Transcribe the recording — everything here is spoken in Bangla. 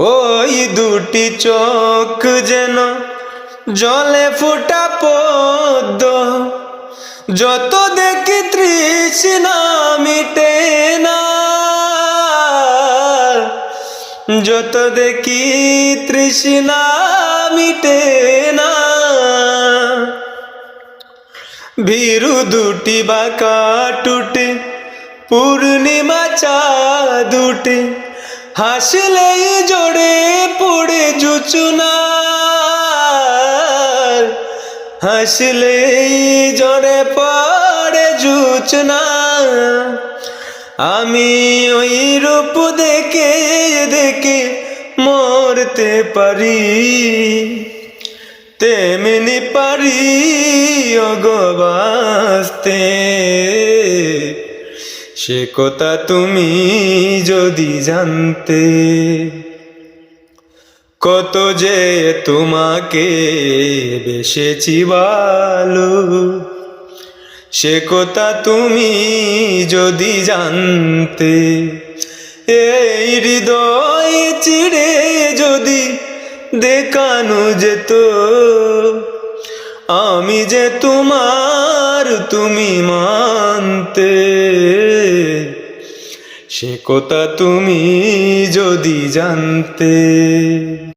ওই দুটি চোখ যেন জলে ফোটা পদ্ম, যত দেখি তৃষ্ণা মিটে না, যত দেখি তৃষ্ণা মিটে না। ভীরু দুটি বাঁকা টুটে পূর্ণিমা চাঁদ উঠে, হাসলেই জোরে পড়ে জোছনা, হাসলেই জোরে পড়ে জোছনা। আমি ওই রূপ দেখে দেখে মরতে পারি, তেমনি পারি ওগো বাঁচতে। সে কথা তুমি যদি জানতে, কত যে তোমাকে বেসেছি ভালো, সে কথা তুমি যদি জানতে। এই হৃদয় চিড়ে যদি দেখানো যেত, আমি যে তোমার তুমি মানতে, সে কথা তুমি যদি জানতে।